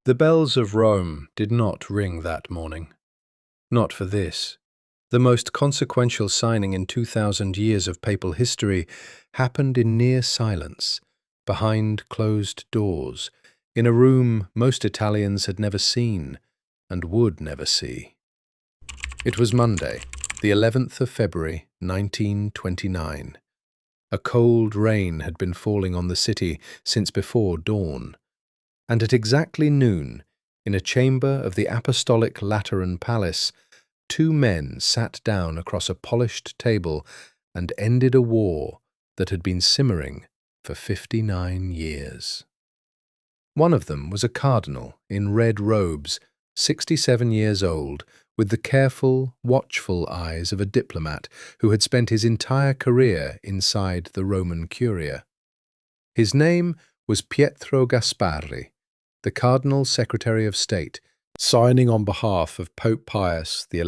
The bells of Rome did not ring that morning. Not for this. The most consequential signing in 2,000 years of papal history happened in near silence, behind closed doors, in a room most Italians had never seen and would never see. It was Monday, the 11th of February, 1929. A cold rain had been falling on the city since before dawn, and at exactly noon, in a chamber of the Apostolic Lateran Palace, two men sat down across a polished table and ended a war that had been simmering for 59 years. One of them was a cardinal in red robes, 67 years old, with the careful, watchful eyes of a diplomat who had spent his entire career inside the Roman Curia. His name was Pietro Gasparri, the Cardinal Secretary of State, signing on behalf of Pope Pius XI.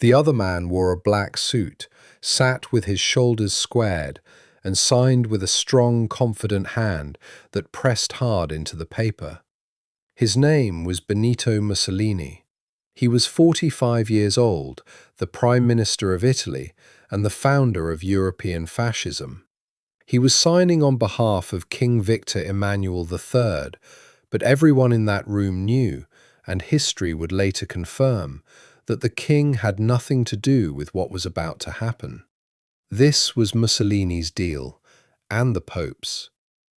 The other man wore a black suit, sat with his shoulders squared, and signed with a strong, confident hand that pressed hard into the paper. His name was Benito Mussolini. He was 45 years old, the Prime Minister of Italy, and the founder of European fascism. He was signing on behalf of King Victor Emmanuel III, but everyone in that room knew, and history would later confirm, that the king had nothing to do with what was about to happen. This was Mussolini's deal, and the Pope's.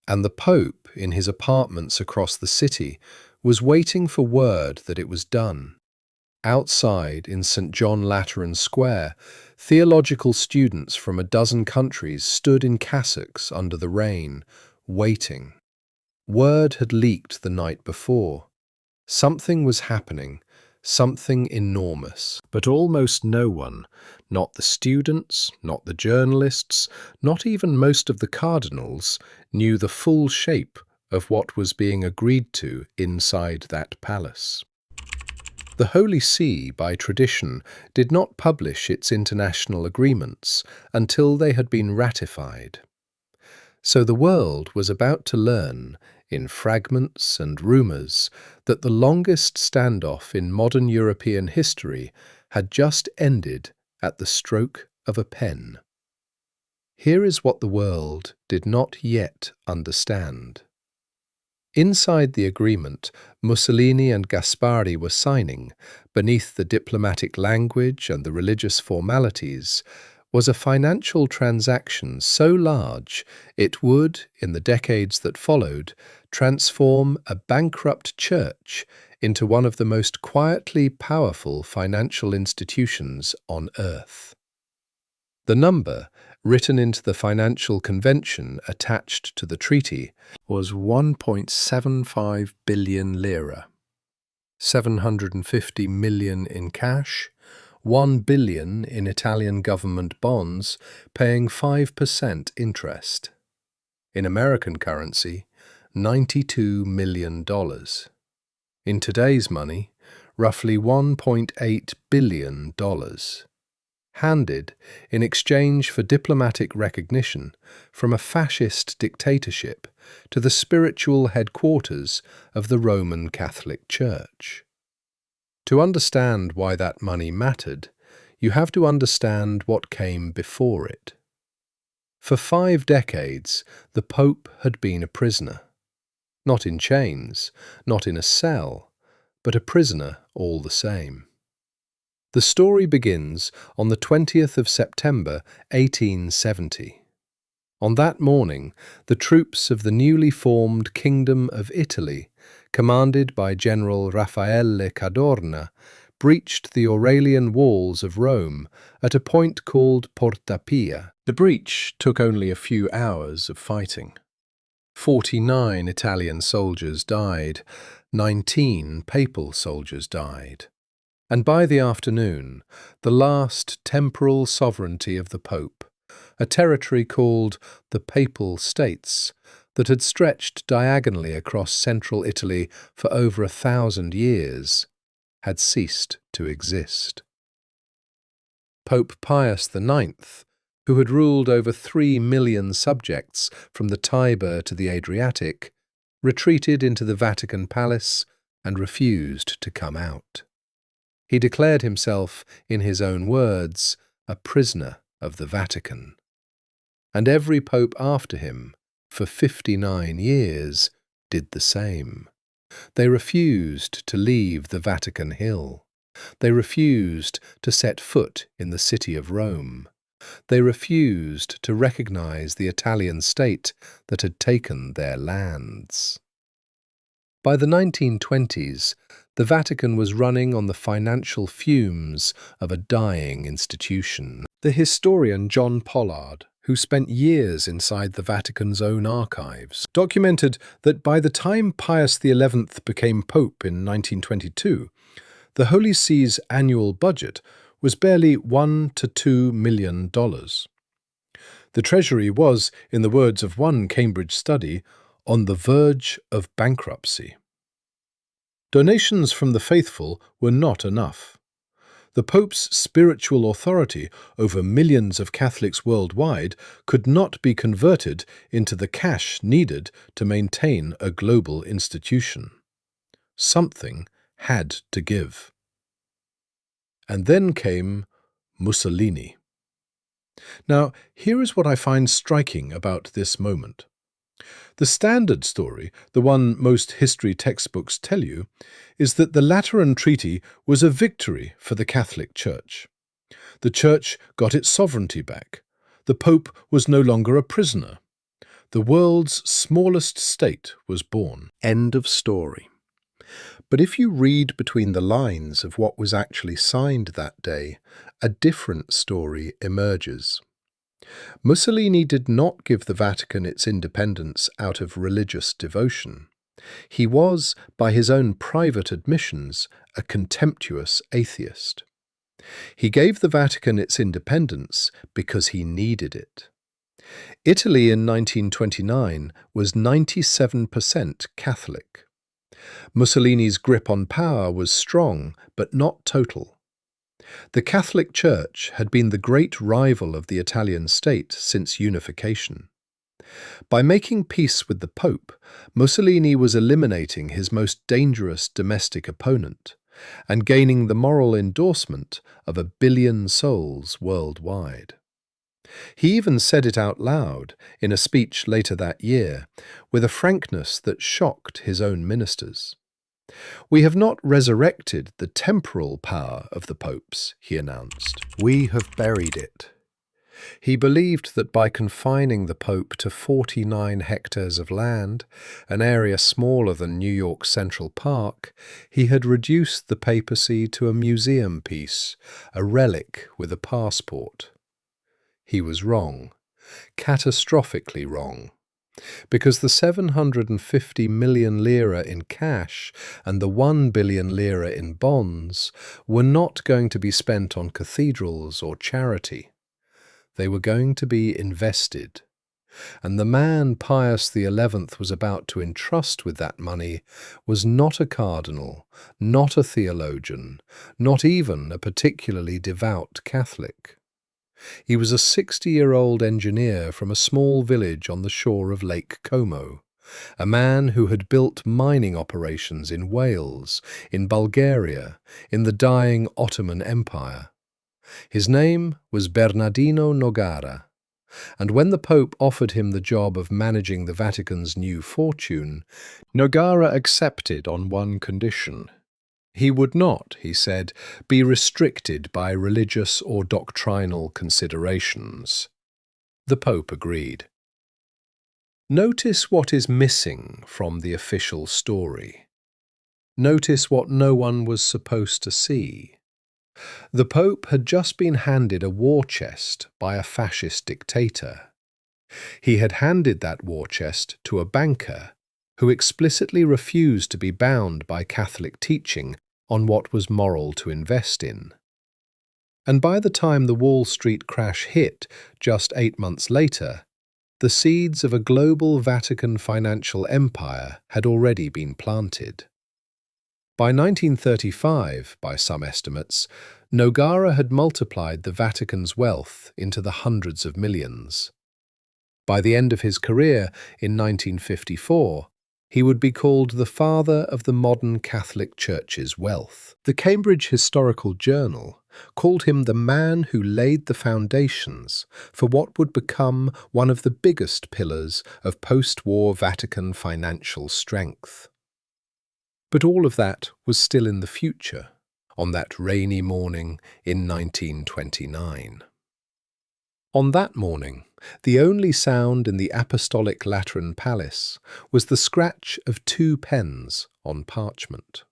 And the Pope, in his apartments across the city, was waiting for word that it was done. Outside, in St. John Lateran Square, theological students from a dozen countries stood in cassocks under the rain, waiting. Word had leaked the night before. Something was happening, something enormous. But almost no one, not the students, not the journalists, not even most of the cardinals, knew the full shape of what was being agreed to inside that palace. The Holy See, by tradition, did not publish its international agreements until they had been ratified. So the world was about to learn, in fragments and rumours, that the longest standoff in modern European history had just ended at the stroke of a pen. Here is what the world did not yet understand. Inside the agreement, Mussolini and Gasparri were signing, beneath the diplomatic language and the religious formalities, was a financial transaction so large it would, in the decades that followed, transform a bankrupt church into one of the most quietly powerful financial institutions on earth. The number, written into the financial convention attached to the treaty, was 1.75 billion lira, 750 million in cash, 1 billion in Italian government bonds paying 5% interest. In American currency, $92 million. In today's money, roughly $1.8 billion. Handed in exchange for diplomatic recognition from a fascist dictatorship to the spiritual headquarters of the Roman Catholic Church. To understand why that money mattered, you have to understand what came before it. For 5 decades, the Pope had been a prisoner. Not in chains, not in a cell, but a prisoner all the same. The story begins on the 20th of September 1870. On that morning, the troops of the newly formed Kingdom of Italy, commanded by General Raffaele Cadorna, breached the Aurelian walls of Rome at a point called Porta Pia. The breach took only a few hours of fighting. 49 Italian soldiers died, 19 papal soldiers died. And by the afternoon, the last temporal sovereignty of the Pope, a territory called the Papal States, that had stretched diagonally across central Italy for over 1,000 years, had ceased to exist. Pope Pius IX, who had ruled over 3 million subjects from the Tiber to the Adriatic, retreated into the Vatican Palace, and refused to come out. He declared himself, in his own words, a prisoner of the Vatican. And every pope after him, for 59 years, did the same. They refused to leave the Vatican Hill. They refused to set foot in the city of Rome. They refused to recognize the Italian state that had taken their lands. By the 1920s, the Vatican was running on the financial fumes of a dying institution. The historian John Pollard, who spent years inside the Vatican's own archives, documented that by the time Pius XI became Pope in 1922, the Holy See's annual budget was barely $1 to $2 million. The Treasury was, in the words of one Cambridge study, on the verge of bankruptcy. Donations from the faithful were not enough. The Pope's spiritual authority over millions of Catholics worldwide could not be converted into the cash needed to maintain a global institution. Something had to give. And then came Mussolini. Now, here is what I find striking about this moment. The standard story, the one most history textbooks tell you, is that the Lateran Treaty was a victory for the Catholic Church. The Church got its sovereignty back. The Pope was no longer a prisoner. The world's smallest state was born. End of story. But if you read between the lines of what was actually signed that day, a different story emerges. Mussolini did not give the Vatican its independence out of religious devotion. He was, by his own private admissions, a contemptuous atheist. He gave the Vatican its independence because he needed it. Italy in 1929 was 97% Catholic. Mussolini's grip on power was strong, but not total. The Catholic Church had been the great rival of the Italian state since unification. By making peace with the Pope, Mussolini was eliminating his most dangerous domestic opponent and gaining the moral endorsement of 1 billion souls worldwide. He even said it out loud in a speech later that year, with a frankness that shocked his own ministers. "We have not resurrected the temporal power of the popes," he announced. "We have buried it." He believed that by confining the Pope to 49 hectares of land, an area smaller than New York's Central Park, he had reduced the papacy to a museum piece, a relic with a passport. He was wrong, catastrophically wrong, because the 750 million lira in cash and the 1 billion lira in bonds were not going to be spent on cathedrals or charity. They were going to be invested. And the man Pius XI was about to entrust with that money was not a cardinal, not a theologian, not even a particularly devout Catholic. He was a 60-year-old engineer from a small village on the shore of Lake Como, a man who had built mining operations in Wales, in Bulgaria, in the dying Ottoman Empire. His name was Bernardino Nogara, and when the Pope offered him the job of managing the Vatican's new fortune, Nogara accepted on one condition. He would not, he said, be restricted by religious or doctrinal considerations. The Pope agreed. Notice what is missing from the official story. Notice what no one was supposed to see. The Pope had just been handed a war chest by a fascist dictator. He had handed that war chest to a banker who explicitly refused to be bound by Catholic teaching on what was moral to invest in. And by the time the Wall Street crash hit, just 8 months later, the seeds of a global Vatican financial empire had already been planted. By 1935, by some estimates, Nogara had multiplied the Vatican's wealth into the hundreds of millions. By the end of his career in 1954, He would be called the father of the modern Catholic Church's wealth. The Cambridge Historical Journal called him the man who laid the foundations for what would become one of the biggest pillars of post-war Vatican financial strength. But all of that was still in the future, on that rainy morning in 1929. On that morning, the only sound in the apostolic Lateran palace was the scratch of 2 pens on parchment.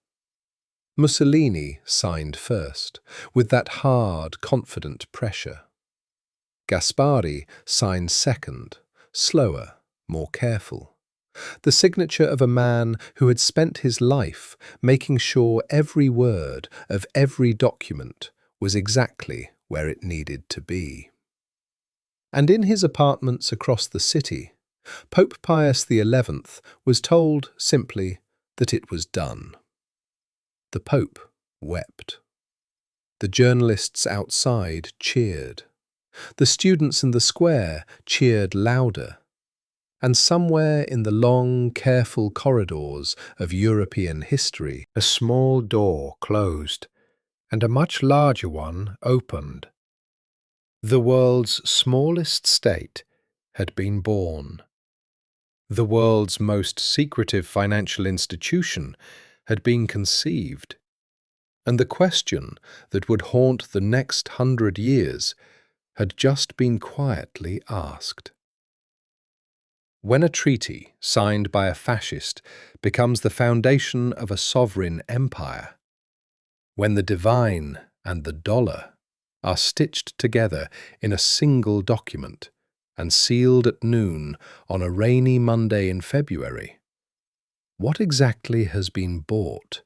Mussolini signed first, with that hard, confident pressure. Gaspari signed second, slower, more careful. The signature of a man who had spent his life making sure every word of every document was exactly where it needed to be. And in his apartments across the city, Pope Pius XI was told simply that it was done. The Pope wept. The journalists outside cheered. The students in the square cheered louder. And somewhere in the long, careful corridors of European history, a small door closed, and a much larger one opened. The world's smallest state had been born. The world's most secretive financial institution had been conceived. And the question that would haunt the next 100 years had just been quietly asked. When a treaty signed by a fascist becomes the foundation of a sovereign empire, when the divine and the dollar are stitched together in a single document and sealed at noon on a rainy Monday in February, what exactly has been bought,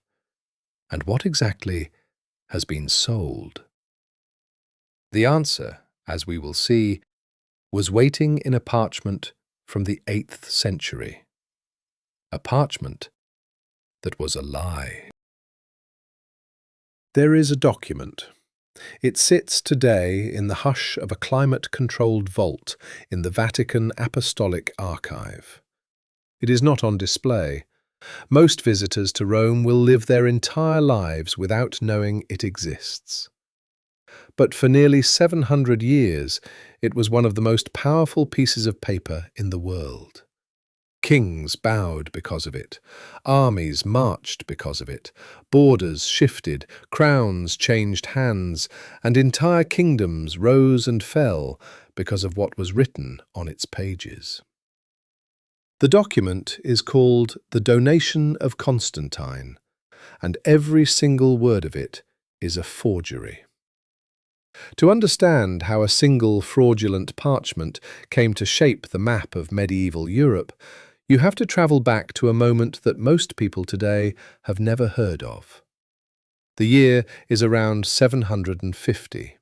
and what exactly has been sold? The answer, as we will see, was waiting in a parchment from the 8th century. A parchment that was a lie. There is a document. It sits today in the hush of a climate-controlled vault in the Vatican Apostolic Archive. It is not on display. Most visitors to Rome will live their entire lives without knowing it exists. But for nearly 700 years, it was one of the most powerful pieces of paper in the world. Kings bowed because of it, armies marched because of it, borders shifted, crowns changed hands, and entire kingdoms rose and fell because of what was written on its pages. The document is called the Donation of Constantine, and every single word of it is a forgery. To understand how a single fraudulent parchment came to shape the map of medieval Europe, you have to travel back to a moment that most people today have never heard of. The year is around 750.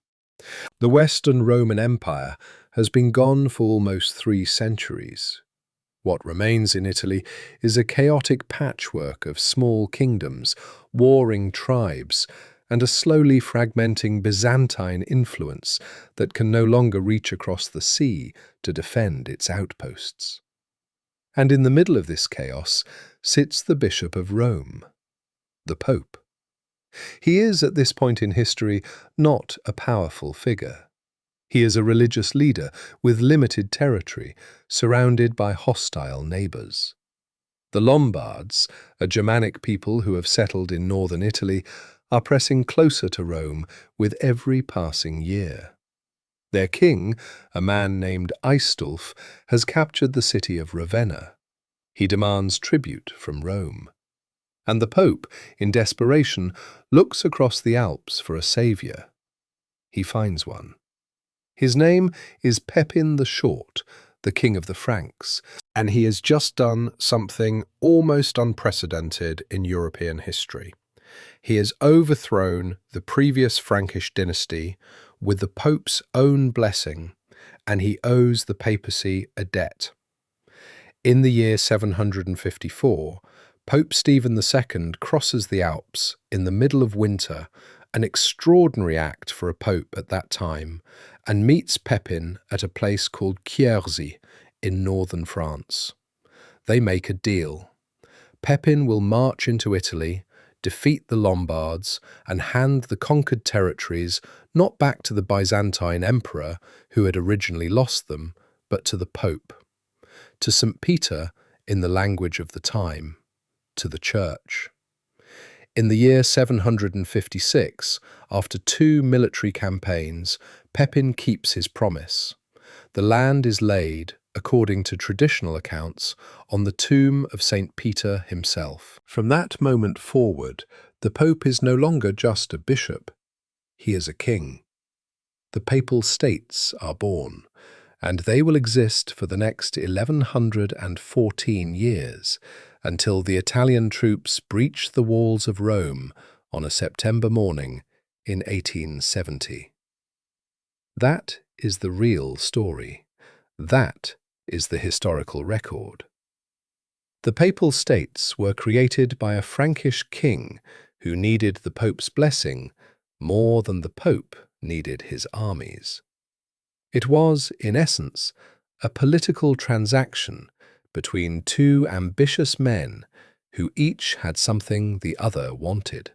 The Western Roman Empire has been gone for almost 3 centuries. What remains in Italy is a chaotic patchwork of small kingdoms, warring tribes, and a slowly fragmenting Byzantine influence that can no longer reach across the sea to defend its outposts. And in the middle of this chaos sits the Bishop of Rome, the Pope. He is, at this point in history, not a powerful figure. He is a religious leader with limited territory, surrounded by hostile neighbours. The Lombards, a Germanic people who have settled in northern Italy, are pressing closer to Rome with every passing year. Their king, a man named Aistulf, has captured the city of Ravenna. He demands tribute from Rome. And the Pope, in desperation, looks across the Alps for a saviour. He finds one. His name is Pepin the Short, the king of the Franks, and he has just done something almost unprecedented in European history. He has overthrown the previous Frankish dynasty with the Pope's own blessing, and he owes the papacy a debt. In the year 754, Pope Stephen II crosses the Alps in the middle of winter, an extraordinary act for a pope at that time, and meets Pepin at a place called Quierzy in northern France. They make a deal. Pepin will march into Italy, defeat the Lombards, and hand the conquered territories not back to the Byzantine emperor, who had originally lost them, but to the Pope, to St. Peter in the language of the time, to the Church. In the year 756, after 2 military campaigns, Pepin keeps his promise. The land is laid, according to traditional accounts, on the tomb of St. Peter himself. From that moment forward, the Pope is no longer just a bishop, he is a king. The Papal States are born, and they will exist for the next 1114 years, until the Italian troops breach the walls of Rome on a September morning in 1870. That is the real story. That is the historical record. The Papal States were created by a Frankish king who needed the Pope's blessing more than the Pope needed his armies. It was, in essence, a political transaction between 2 ambitious men who each had something the other wanted.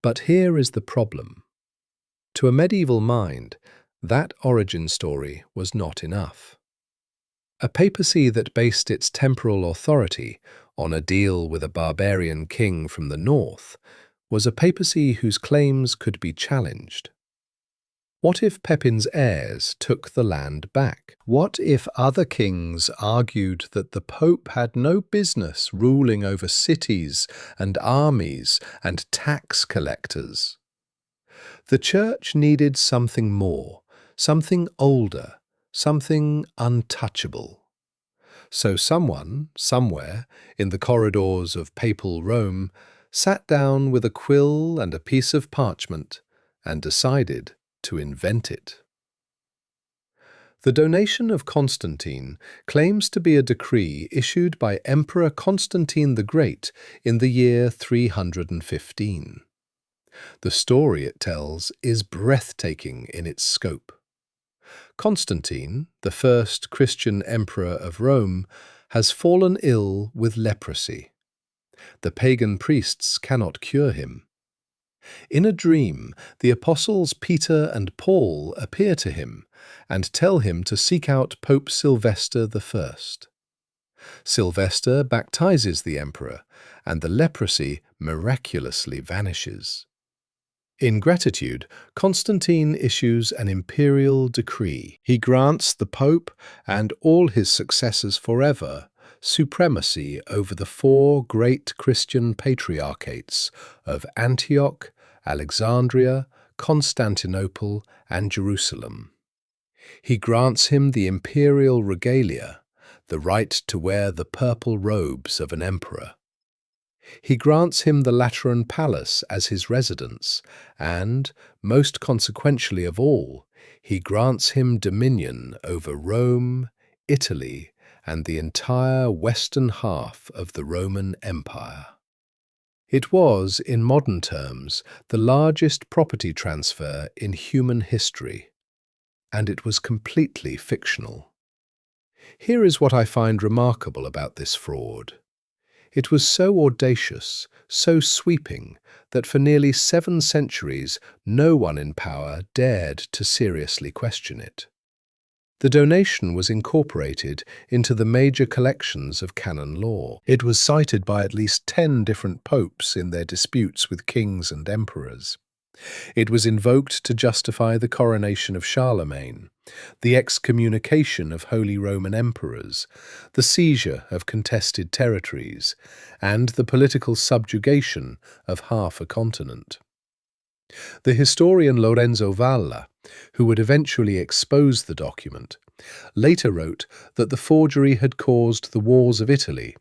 But here is the problem. To a medieval mind, that origin story was not enough. A papacy that based its temporal authority on a deal with a barbarian king from the north was a papacy whose claims could be challenged. What if Pepin's heirs took the land back? What if other kings argued that the Pope had no business ruling over cities and armies and tax collectors? The Church needed something more, something older, something untouchable. So someone, somewhere, in the corridors of papal Rome, sat down with a quill and a piece of parchment and decided to invent it. The donation of Constantine claims to be a decree issued by Emperor Constantine the Great in the year 315. The story it tells is breathtaking in its scope. Constantine, the first Christian emperor of Rome, has fallen ill with leprosy. The pagan priests cannot cure him. In a dream, the apostles Peter and Paul appear to him and tell him to seek out Pope Sylvester I. Sylvester baptizes the emperor, and the leprosy miraculously vanishes. In gratitude, Constantine issues an imperial decree. He grants the Pope and all his successors forever supremacy over the 4 great Christian patriarchates of Antioch, Alexandria, Constantinople, and Jerusalem. He grants him the imperial regalia, the right to wear the purple robes of an emperor. He grants him the Lateran Palace as his residence, and, most consequentially of all, he grants him dominion over Rome, Italy, and the entire western half of the Roman Empire. It was, in modern terms, the largest property transfer in human history, and it was completely fictional. Here is what I find remarkable about this fraud. It was so audacious, so sweeping, that for nearly 7 centuries no one in power dared to seriously question it. The donation was incorporated into the major collections of canon law. It was cited by at least 10 different popes in their disputes with kings and emperors. It was invoked to justify the coronation of Charlemagne, the excommunication of Holy Roman emperors, the seizure of contested territories, and the political subjugation of half a continent. The historian Lorenzo Valla, who would eventually expose the document, later wrote that the forgery had caused the wars of Italy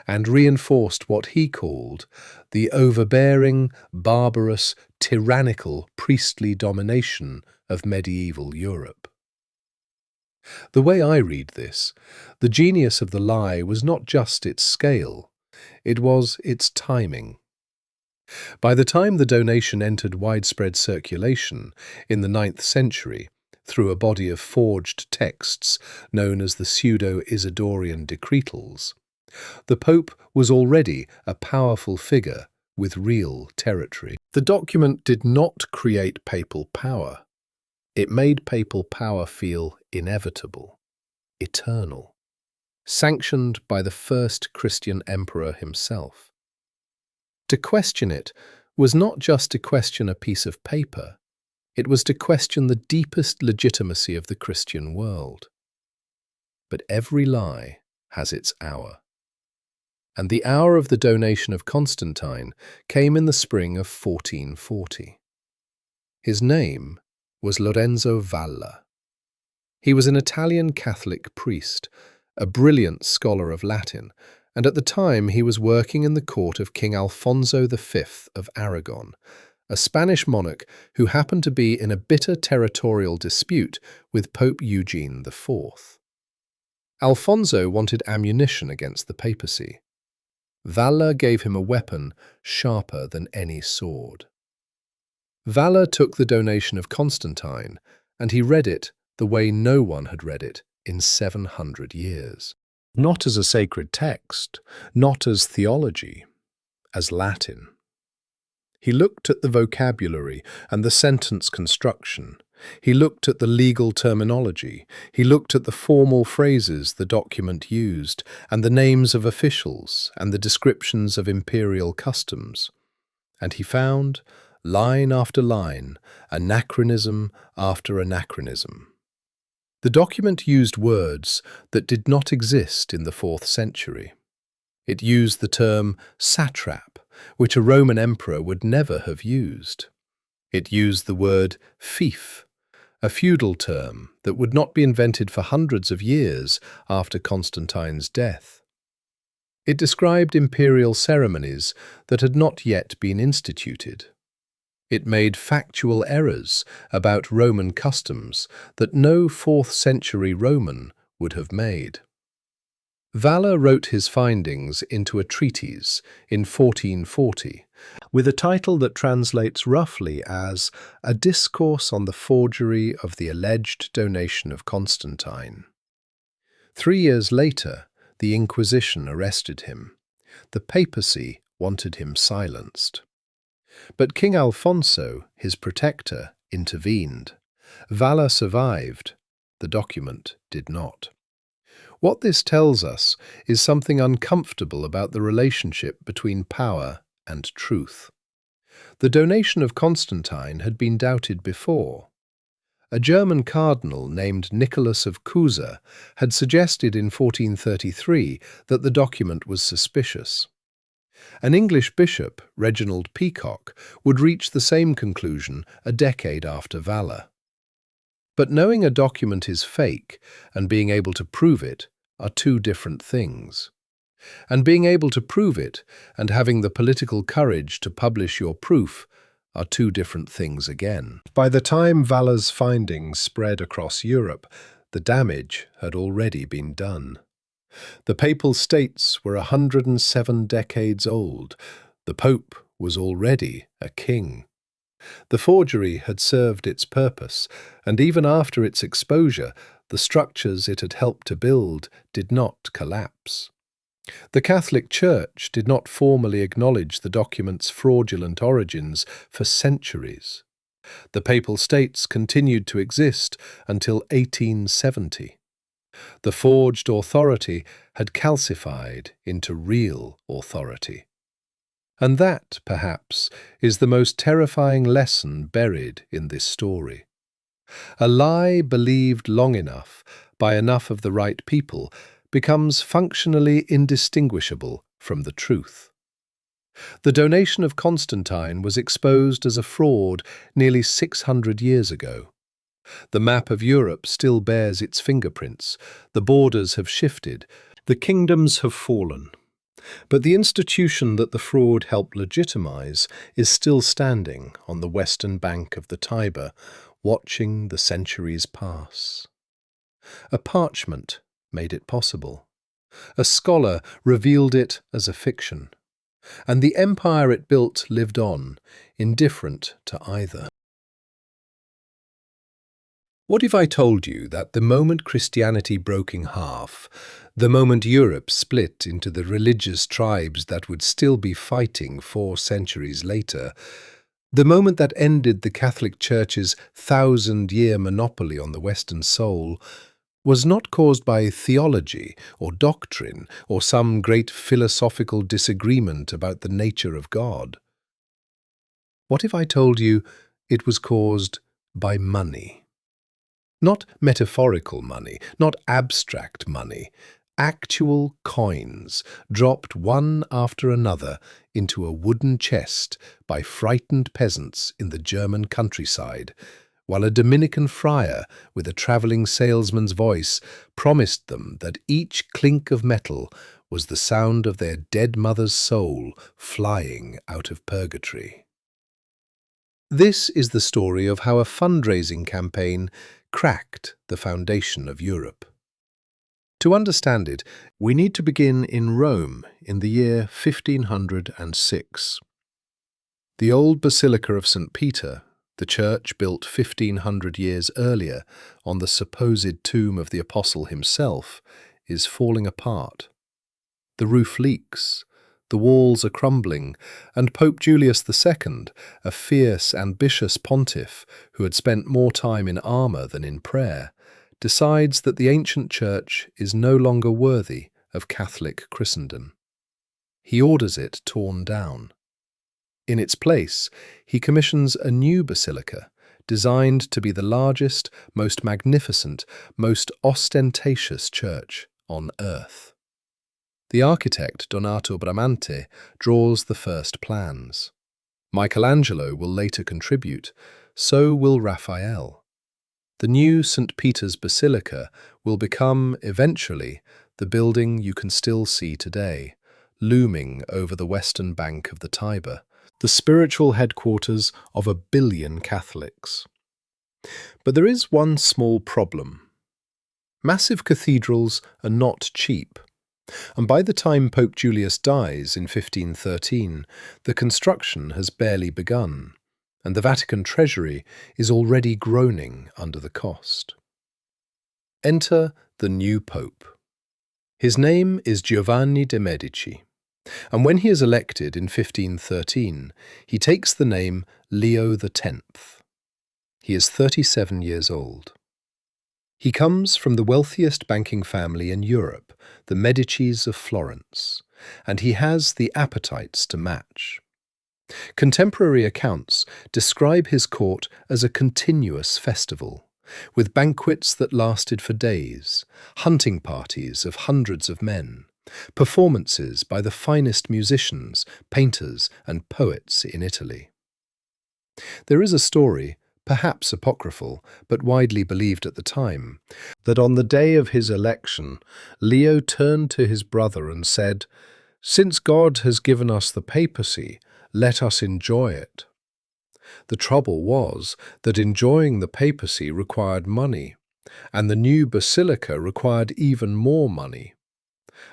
and reinforced what he called the overbearing, barbarous, tyrannical priestly domination of medieval Europe. The way I read this, the genius of the lie was not just its scale, it was its timing. By the time the donation entered widespread circulation in the 9th century, through a body of forged texts known as the Pseudo-Isidorian Decretals, The Pope was already a powerful figure with real territory. The document did not create papal power. It made papal power feel inevitable, eternal, sanctioned by the first Christian emperor himself. To question it was not just to question a piece of paper, it was to question the deepest legitimacy of the Christian world. But every lie has its hour. And the hour of the donation of Constantine came in the spring of 1440. His name was Lorenzo Valla. He was an Italian Catholic priest, a brilliant scholar of Latin, and at the time he was working in the court of King Alfonso V of Aragon, a Spanish monarch who happened to be in a bitter territorial dispute with Pope Eugene IV. Alfonso wanted ammunition against the papacy. Valla gave him a weapon sharper than any sword. Valla took the donation of Constantine, and he read it the way no one had read it in 700 years. Not as a sacred text, not as theology, as Latin. He looked at the vocabulary and the sentence construction. He looked at the legal terminology. He looked at the formal phrases the document used, and the names of officials, and the descriptions of imperial customs. And he found, line after line, anachronism after anachronism. The document used words that did not exist in the 4th century. It used the term satrap, which a Roman emperor would never have used. It used the word fief, a feudal term that would not be invented for hundreds of years after Constantine's death. It described imperial ceremonies that had not yet been instituted. It made factual errors about Roman customs that no 4th century Roman would have made. Valla wrote his findings into a treatise in 1440, with a title that translates roughly as A Discourse on the Forgery of the Alleged Donation of Constantine. 3 years later, the Inquisition arrested him. The papacy wanted him silenced. But King Alfonso, his protector, intervened. Valla survived. The document did not. What this tells us is something uncomfortable about the relationship between power and truth. The donation of Constantine had been doubted before. A German cardinal named Nicholas of Cusa had suggested in 1433 that the document was suspicious. An English bishop, Reginald Peacock, would reach the same conclusion a decade after Valla. But knowing a document is fake and being able to prove it are two different things. And being able to prove it and having the political courage to publish your proof are two different things again. By the time Valla's findings spread across Europe, the damage had already been done. The Papal States were 107 decades old. The Pope was already a king. The forgery had served its purpose, and even after its exposure, the structures it had helped to build did not collapse. The Catholic Church did not formally acknowledge the document's fraudulent origins for centuries. The Papal States continued to exist until 1870. The forged authority had calcified into real authority. And that, perhaps, is the most terrifying lesson buried in this story. A lie believed long enough by enough of the right people becomes functionally indistinguishable from the truth. The donation of Constantine was exposed as a fraud nearly 600 years ago. The map of Europe still bears its fingerprints. The borders have shifted. The kingdoms have fallen. But the institution that the fraud helped legitimize is still standing on the western bank of the Tiber, watching the centuries pass. A parchment made it possible. A scholar revealed it as a fiction. And the empire it built lived on, indifferent to either. What if I told you that the moment Christianity broke in half, the moment Europe split into the religious tribes that would still be fighting 4 centuries later, the moment that ended the Catholic Church's 1,000-year monopoly on the Western soul, was not caused by theology or doctrine or some great philosophical disagreement about the nature of God? What if I told you it was caused by money? Not metaphorical money, not abstract money, actual coins dropped one after another into a wooden chest by frightened peasants in the German countryside, while a Dominican friar with a travelling salesman's voice promised them that each clink of metal was the sound of their dead mother's soul flying out of purgatory. This is the story of how a fundraising campaign cracked the foundation of Europe. To understand it, we need to begin in Rome in the year 1506. The old Basilica of St. Peter, the church built 1,500 years earlier on the supposed tomb of the apostle himself, is falling apart. The roof leaks, the walls are crumbling, and Pope Julius II, a fierce, ambitious pontiff who had spent more time in armour than in prayer, decides that the ancient church is no longer worthy of Catholic Christendom. He orders it torn down. In its place, he commissions a new basilica, designed to be the largest, most magnificent, most ostentatious church on earth. The architect Donato Bramante draws the first plans. Michelangelo will later contribute, so will Raphael. The new St. Peter's Basilica will become, eventually, the building you can still see today, looming over the western bank of the Tiber, the spiritual headquarters of 1 billion Catholics. But there is one small problem. Massive cathedrals are not cheap. And by the time Pope Julius dies in 1513, the construction has barely begun, and the Vatican treasury is already groaning under the cost. Enter the new pope. His name is Giovanni de' Medici, and when he is elected in 1513, he takes the name Leo X. He is 37 years old. He comes from the wealthiest banking family in Europe, the Medicis of Florence, and he has the appetites to match. Contemporary accounts describe his court as a continuous festival, with banquets that lasted for days, hunting parties of hundreds of men, performances by the finest musicians, painters, and poets in Italy. There is a story, perhaps apocryphal, but widely believed at the time, that on the day of his election, Leo turned to his brother and said, "Since God has given us the papacy, let us enjoy it." The trouble was that enjoying the papacy required money, and the new basilica required even more money.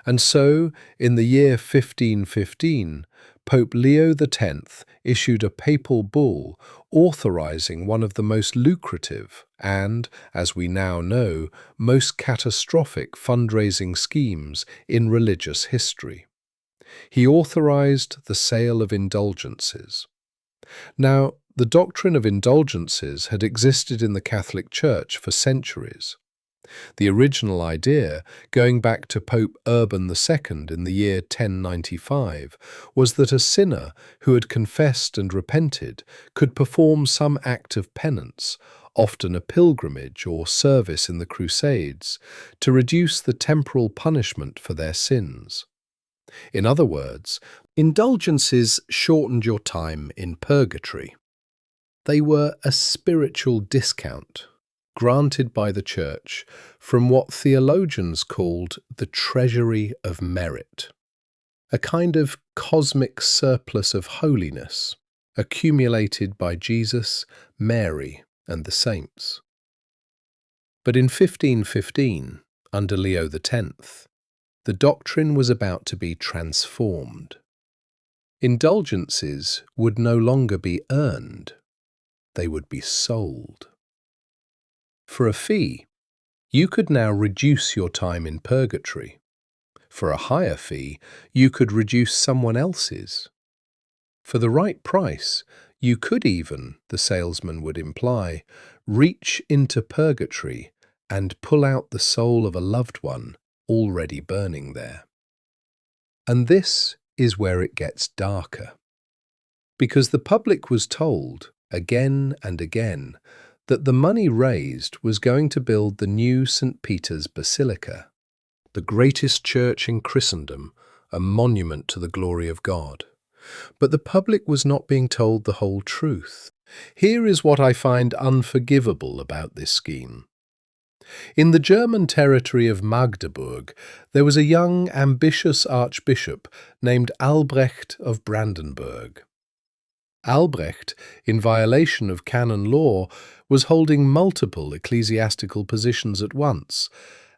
And so, in the year 1515, Pope Leo X issued a papal bull authorizing one of the most lucrative and, as we now know, most catastrophic fundraising schemes in religious history. He authorized the sale of indulgences. Now, the doctrine of indulgences had existed in the Catholic Church for centuries. The original idea, going back to Pope Urban II in the year 1095, was that a sinner who had confessed and repented could perform some act of penance, often a pilgrimage or service in the Crusades, to reduce the temporal punishment for their sins. In other words, indulgences shortened your time in purgatory. They were a spiritual discount granted by the Church from what theologians called the treasury of merit, a kind of cosmic surplus of holiness accumulated by Jesus, Mary, and the saints. But in 1515, under Leo X, the doctrine was about to be transformed. Indulgences would no longer be earned, they would be sold. For a fee, you could now reduce your time in purgatory. For a higher fee, you could reduce someone else's. For the right price, you could even, the salesman would imply, reach into purgatory and pull out the soul of a loved one already burning there. And this is where it gets darker. Because the public was told, again and again, that the money raised was going to build the new St. Peter's Basilica, the greatest church in Christendom, a monument to the glory of God. But the public was not being told the whole truth. Here is what I find unforgivable about this scheme. In the German territory of Magdeburg, there was a young, ambitious archbishop named Albrecht of Brandenburg. Albrecht, in violation of canon law, was holding multiple ecclesiastical positions at once,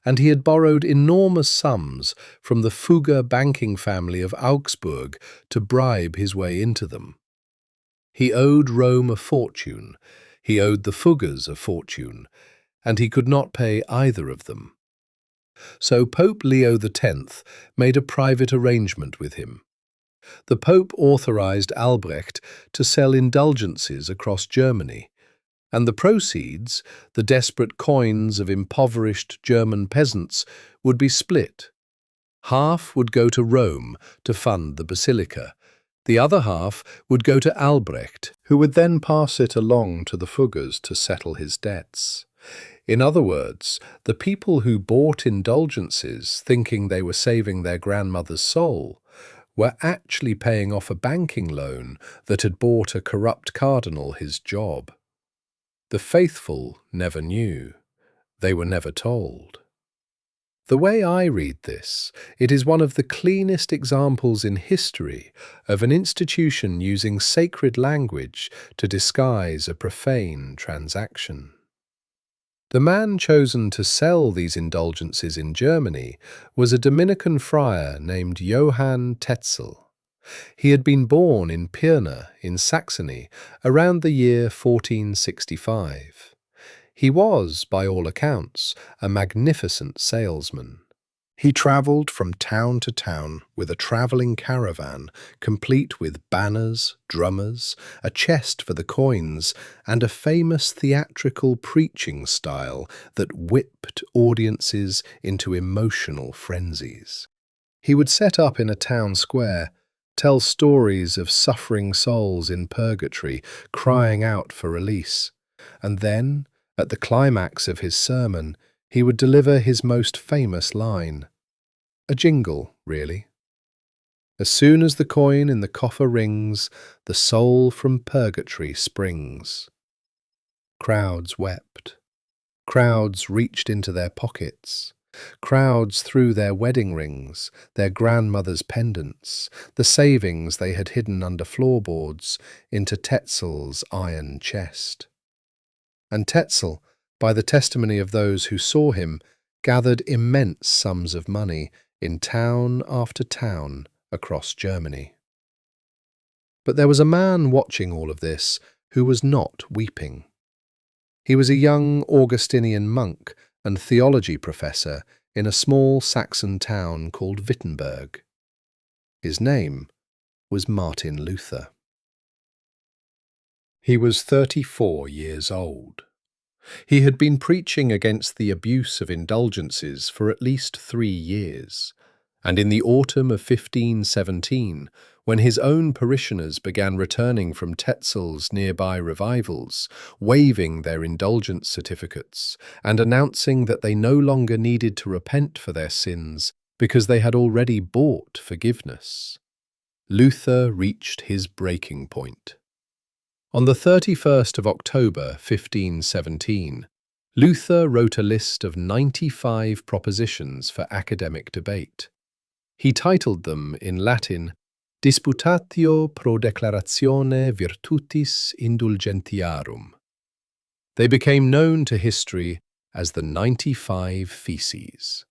and he had borrowed enormous sums from the Fugger banking family of Augsburg to bribe his way into them. He owed Rome a fortune, he owed the Fuggers a fortune, and he could not pay either of them. So Pope Leo X made a private arrangement with him. The Pope authorized Albrecht to sell indulgences across Germany, and the proceeds, the desperate coins of impoverished German peasants, would be split. Half would go to Rome to fund the basilica. The other half would go to Albrecht, who would then pass it along to the Fuggers to settle his debts. In other words, the people who bought indulgences thinking they were saving their grandmother's soul were actually paying off a banking loan that had bought a corrupt cardinal his job. The faithful never knew. They were never told. The way I read this, it is one of the cleanest examples in history of an institution using sacred language to disguise a profane transaction. The man chosen to sell these indulgences in Germany was a Dominican friar named Johann Tetzel. He had been born in Pirna in Saxony around the year 1465. He was, by all accounts, a magnificent salesman. He travelled from town to town with a travelling caravan, complete with banners, drummers, a chest for the coins, and a famous theatrical preaching style that whipped audiences into emotional frenzies. He would set up in a town square, tell stories of suffering souls in purgatory, crying out for release, and then, at the climax of his sermon, he would deliver his most famous line. A jingle, really. As soon as the coin in the coffer rings, the soul from purgatory springs. Crowds wept. Crowds reached into their pockets. Crowds threw their wedding rings, their grandmother's pendants, the savings they had hidden under floorboards, into Tetzel's iron chest. And Tetzel, by the testimony of those who saw him, gathered immense sums of money in town after town across Germany. But there was a man watching all of this who was not weeping. He was a young Augustinian monk and theology professor in a small Saxon town called Wittenberg. His name was Martin Luther. He was 34 years old. He had been preaching against the abuse of indulgences for at least 3 years, and in the autumn of 1517, when his own parishioners began returning from Tetzel's nearby revivals, waving their indulgence certificates and announcing that they no longer needed to repent for their sins because they had already bought forgiveness, Luther reached his breaking point. On the 31st of October 1517, Luther wrote a list of 95 propositions for academic debate. He titled them in Latin Disputatio pro declaratione virtutis indulgentiarum. They became known to history as the 95 Theses.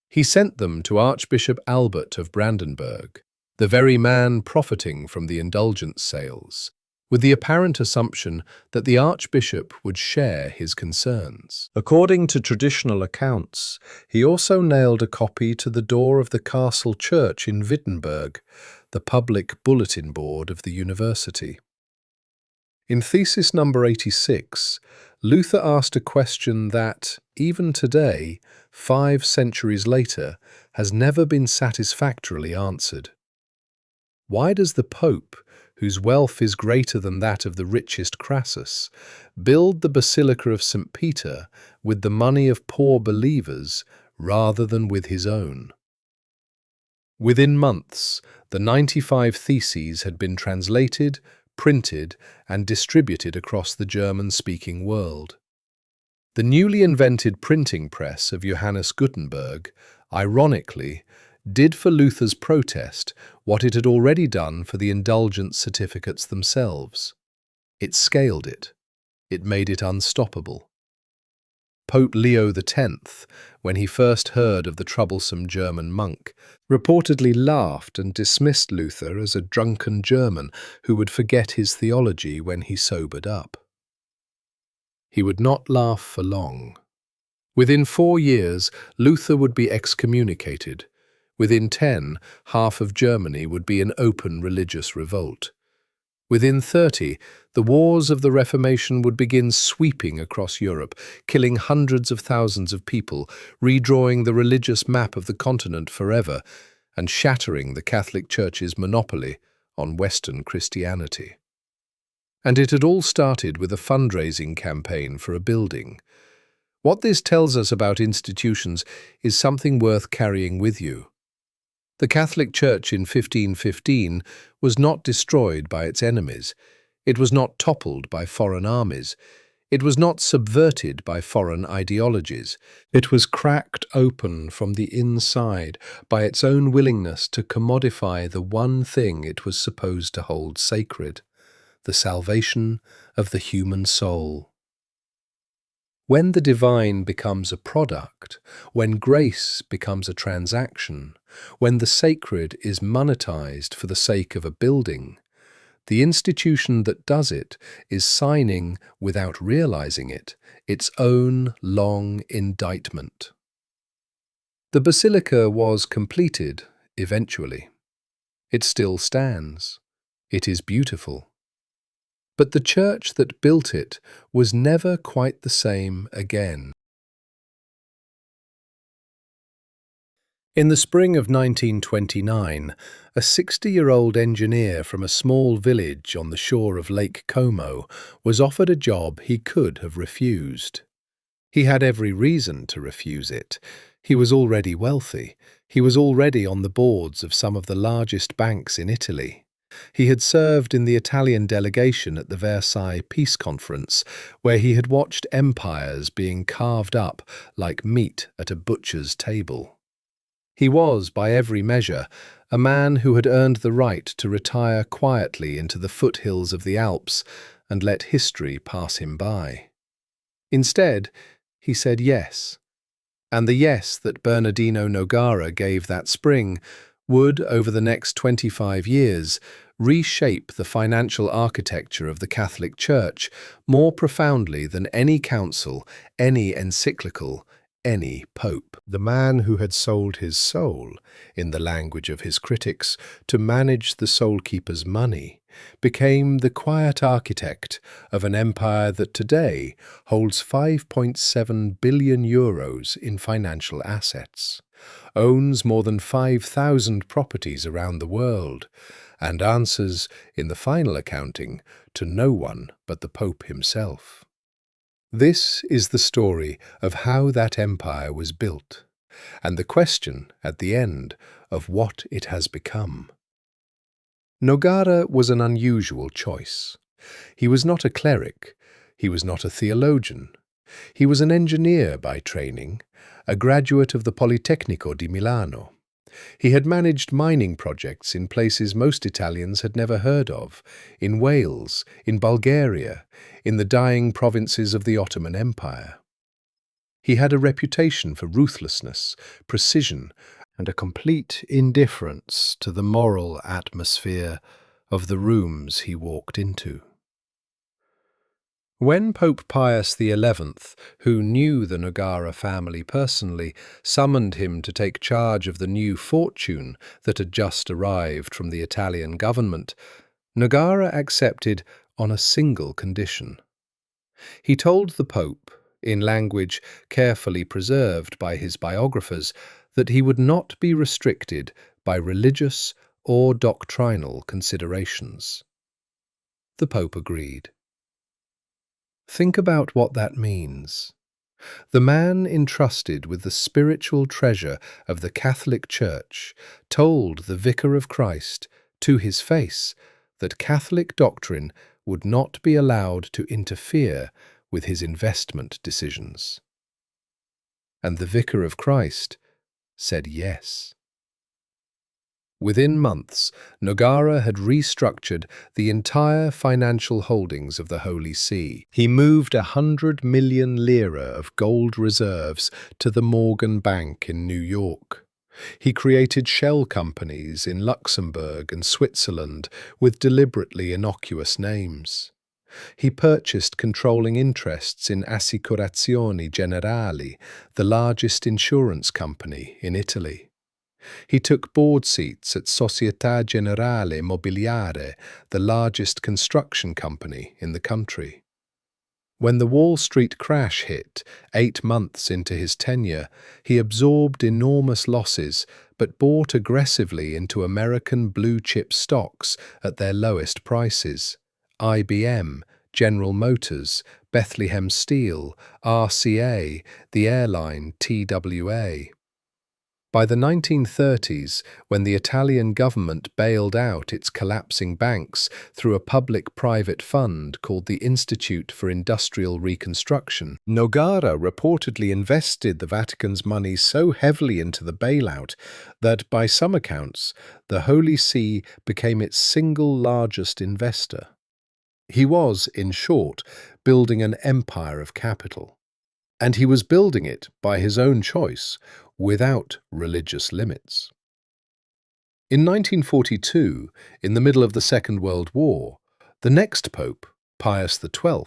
He sent them to Archbishop Albert of Brandenburg, the very man profiting from the indulgence sales, with the apparent assumption that the archbishop would share his concerns. According to traditional accounts, he also nailed a copy to the door of the castle church in Wittenberg, the public bulletin board of the university. In thesis number 86, Luther asked a question that, even today, 5 centuries later, has never been satisfactorily answered. Why does the Pope, whose wealth is greater than that of the richest Crassus, build the Basilica of St. Peter with the money of poor believers rather than with his own? Within months, the 95 theses had been translated, printed, and distributed across the German-speaking world. The newly invented printing press of Johannes Gutenberg, ironically, did for Luther's protest what it had already done for the indulgence certificates themselves. It scaled it. It made it unstoppable. Pope Leo X, when he first heard of the troublesome German monk, reportedly laughed and dismissed Luther as a drunken German who would forget his theology when he sobered up. He would not laugh for long. Within 4 years, Luther would be excommunicated. Within 10, half of Germany would be in open religious revolt. Within 30, the wars of the Reformation would begin sweeping across Europe, killing hundreds of thousands of people, redrawing the religious map of the continent forever, and shattering the Catholic Church's monopoly on Western Christianity. And it had all started with a fundraising campaign for a building. What this tells us about institutions is something worth carrying with you. The Catholic Church in 1515 was not destroyed by its enemies. It was not toppled by foreign armies. It was not subverted by foreign ideologies. It was cracked open from the inside by its own willingness to commodify the one thing it was supposed to hold sacred: the salvation of the human soul. When the divine becomes a product, when grace becomes a transaction, when the sacred is monetized for the sake of a building, the institution that does it is signing, without realizing it, its own long indictment. The basilica was completed, eventually. It still stands. It is beautiful. But the church that built it was never quite the same again. In the spring of 1929, a 60-year-old engineer from a small village on the shore of Lake Como was offered a job he could have refused. He had every reason to refuse it. He was already wealthy. He was already on the boards of some of the largest banks in Italy. He had served in the Italian delegation at the Versailles Peace Conference, where he had watched empires being carved up like meat at a butcher's table. He was, by every measure, a man who had earned the right to retire quietly into the foothills of the Alps and let history pass him by. Instead, he said yes, and the yes that Bernardino Nogara gave that spring would, over the next 25 years, reshape the financial architecture of the Catholic Church more profoundly than any council, any encyclical, any pope. The man who had sold his soul, in the language of his critics, to manage the soul-keeper's money, became the quiet architect of an empire that today holds 5.7 billion euros in financial assets, owns more than 5,000 properties around the world, and answers, in the final accounting, to no one but the Pope himself. This is the story of how that empire was built, and the question, at the end, of what it has become. Nogara was an unusual choice. He was not a cleric. He was not a theologian. He was an engineer by training, a graduate of the Politecnico di Milano. He had managed mining projects in places most Italians had never heard of, in Wales, in Bulgaria, in the dying provinces of the Ottoman Empire. He had a reputation for ruthlessness, precision, and a complete indifference to the moral atmosphere of the rooms he walked into. When Pope Pius XI, who knew the Nogara family personally, summoned him to take charge of the new fortune that had just arrived from the Italian government, Nogara accepted on a single condition. He told the Pope, in language carefully preserved by his biographers, that he would not be restricted by religious or doctrinal considerations. The Pope agreed. Think about what that means. The man entrusted with the spiritual treasure of the Catholic Church told the Vicar of Christ to his face that Catholic doctrine would not be allowed to interfere with his investment decisions. And the Vicar of Christ said yes. Within months, Nogara had restructured the entire financial holdings of the Holy See. He moved 100 million lira of gold reserves to the Morgan Bank in New York. He created shell companies in Luxembourg and Switzerland with deliberately innocuous names. He purchased controlling interests in Assicurazioni Generali, the largest insurance company in Italy. He took board seats at Società Generale Mobiliare, the largest construction company in the country. When the Wall Street crash hit 8 months into his tenure, he absorbed enormous losses but bought aggressively into American blue-chip stocks at their lowest prices: IBM, General Motors, Bethlehem Steel, RCA, the airline TWA. By the 1930s, when the Italian government bailed out its collapsing banks through a public-private fund called the Institute for Industrial Reconstruction, Nogara reportedly invested the Vatican's money so heavily into the bailout that, by some accounts, the Holy See became its single largest investor. He was, in short, building an empire of capital. And he was building it by his own choice, without religious limits. In 1942, in the middle of the Second World War, the next Pope, Pius XII,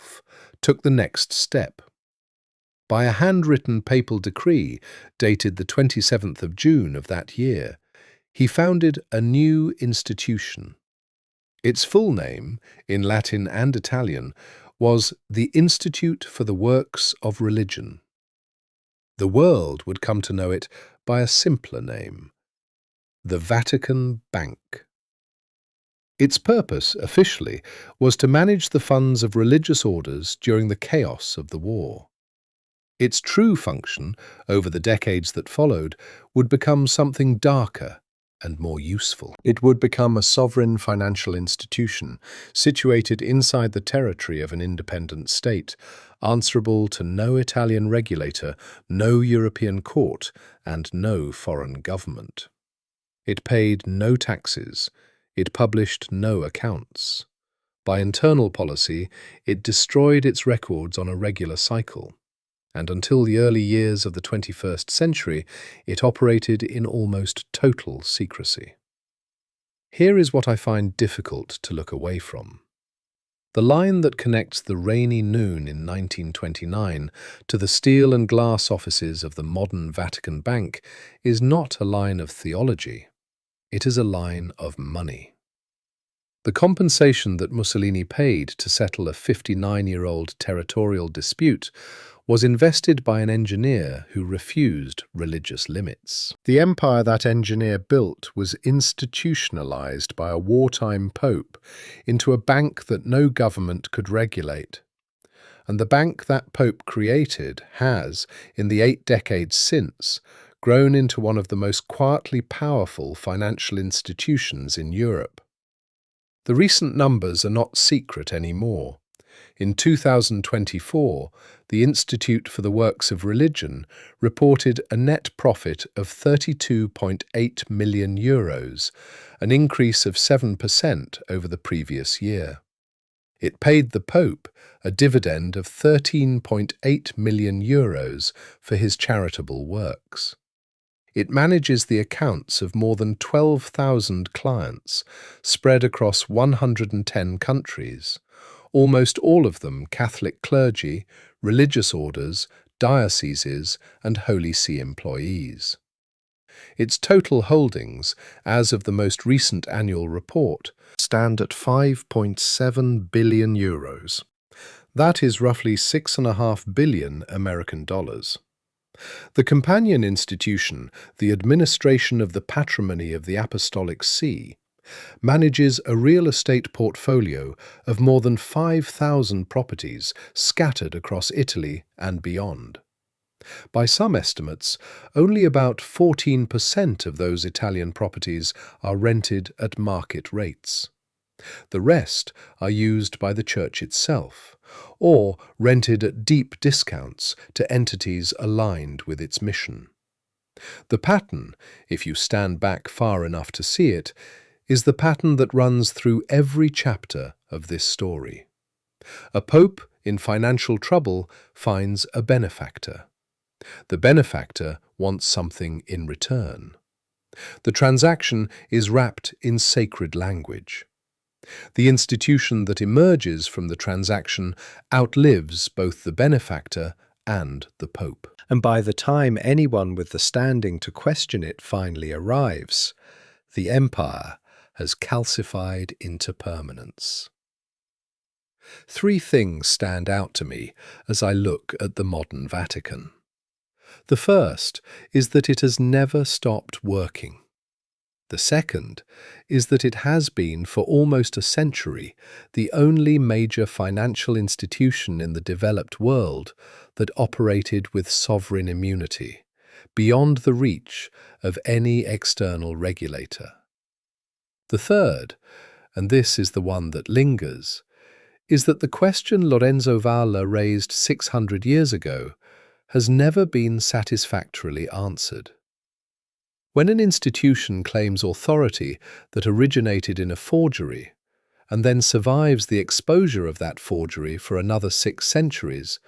took the next step. By a handwritten papal decree dated the 27th of June of that year, he founded a new institution. Its full name, in Latin and Italian, was the Institute for the Works of Religion. The world would come to know it by a simpler name: the Vatican Bank. Its purpose, officially, was to manage the funds of religious orders during the chaos of the war. Its true function, over the decades that followed, would become something darker and more useful. It would become a sovereign financial institution, situated inside the territory of an independent state, answerable to no Italian regulator, no European court, and no foreign government. It paid no taxes. It published no accounts. By internal policy, it destroyed its records on a regular cycle. And until the early years of the 21st century, it operated in almost total secrecy. Here is what I find difficult to look away from. The line that connects the rainy noon in 1929 to the steel and glass offices of the modern Vatican Bank is not a line of theology. It is a line of money. The compensation that Mussolini paid to settle a 59-year-old territorial dispute was invested by an engineer who refused religious limits. The empire that engineer built was institutionalized by a wartime pope into a bank that no government could regulate. And the bank that pope created has, in the 8 decades since, grown into one of the most quietly powerful financial institutions in Europe. The recent numbers are not secret anymore. In 2024, the Institute for the Works of Religion reported a net profit of €32.8 million, an increase of 7% over the previous year. It paid the Pope a dividend of €13.8 million for his charitable works. It manages the accounts of more than 12,000 clients, spread across 110 countries, almost all of them Catholic clergy, religious orders, dioceses, and Holy See employees. Its total holdings, as of the most recent annual report, stand at €5.7 billion. That is roughly $6.5 billion American dollars. The companion institution, the Administration of the Patrimony of the Apostolic See, manages a real estate portfolio of more than 5,000 properties scattered across Italy and beyond. By some estimates, only about 14% of those Italian properties are rented at market rates. The rest are used by the Church itself, or rented at deep discounts to entities aligned with its mission. The pattern, if you stand back far enough to see it, is the pattern that runs through every chapter of this story. A pope in financial trouble finds a benefactor. The benefactor wants something in return. The transaction is wrapped in sacred language. The institution that emerges from the transaction outlives both the benefactor and the pope. And by the time anyone with the standing to question it finally arrives, the empire has calcified into permanence. Three things stand out to me as I look at the modern Vatican. The first is that it has never stopped working. The second is that it has been for almost a century the only major financial institution in the developed world that operated with sovereign immunity, beyond the reach of any external regulator. The third, and this is the one that lingers, is that the question Lorenzo Valla raised 600 years ago has never been satisfactorily answered. When an institution claims authority that originated in a forgery and then survives the exposure of that forgery for another 6 centuries,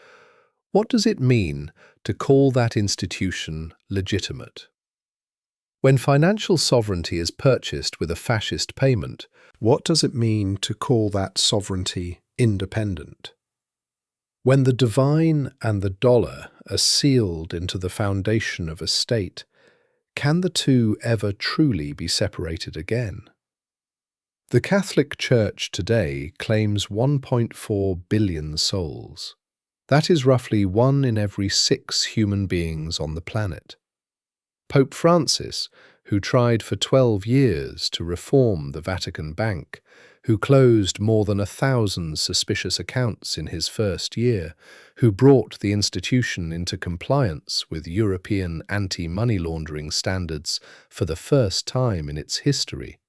what does it mean to call that institution legitimate? When financial sovereignty is purchased with a fascist payment, what does it mean to call that sovereignty independent? When the divine and the dollar are sealed into the foundation of a state, can the two ever truly be separated again? The Catholic Church today claims 1.4 billion souls. That is roughly 1 in every 6 human beings on the planet. Pope Francis, who tried for 12 years to reform the Vatican Bank, who closed more than 1,000 suspicious accounts in his first year, who brought the institution into compliance with European anti-money laundering standards for the first time in its history,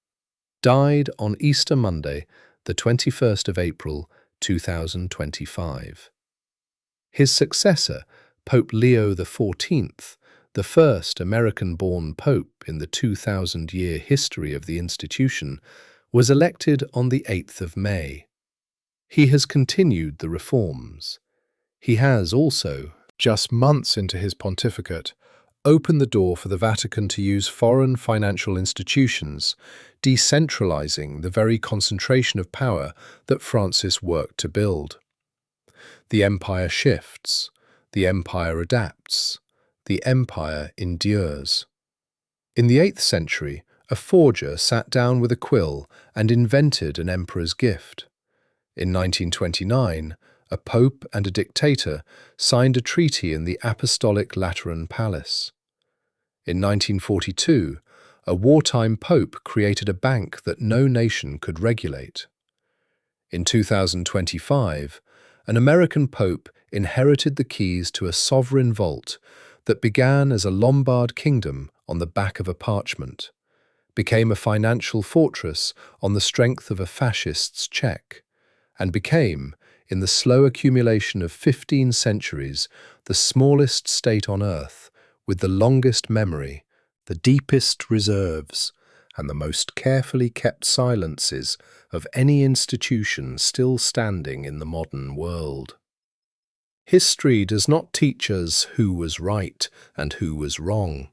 died on Easter Monday, the 21st of April, 2025. His successor, Pope Leo XIV, the first American-born pope in the 2,000-year history of the institution, was elected on the 8th of May. He has continued the reforms. He has also, just months into his pontificate, opened the door for the Vatican to use foreign financial institutions, decentralizing the very concentration of power that Francis worked to build. The empire shifts, the empire adapts, the empire endures. In the 8th century, a forger sat down with a quill and invented an emperor's gift. In 1929, a pope and a dictator signed a treaty in the Apostolic Lateran Palace. In 1942, a wartime pope created a bank that no nation could regulate. In 2025, an American pope inherited the keys to a sovereign vault that began as a Lombard kingdom on the back of a parchment, became a financial fortress on the strength of a fascist's check, and became, in the slow accumulation of 15 centuries, the smallest state on earth, with the longest memory, the deepest reserves, and the most carefully kept silences of any institution still standing in the modern world. History does not teach us who was right and who was wrong.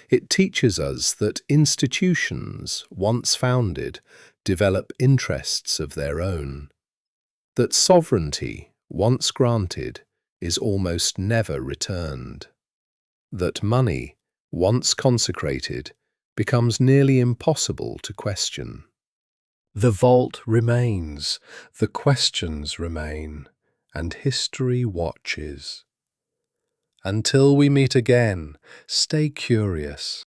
It teaches us that institutions, once founded, develop interests of their own. that sovereignty, once granted, is almost never returned, that money, once consecrated, becomes nearly impossible to question. The vault remains, the questions remain, and history watches. Until we meet again, stay curious,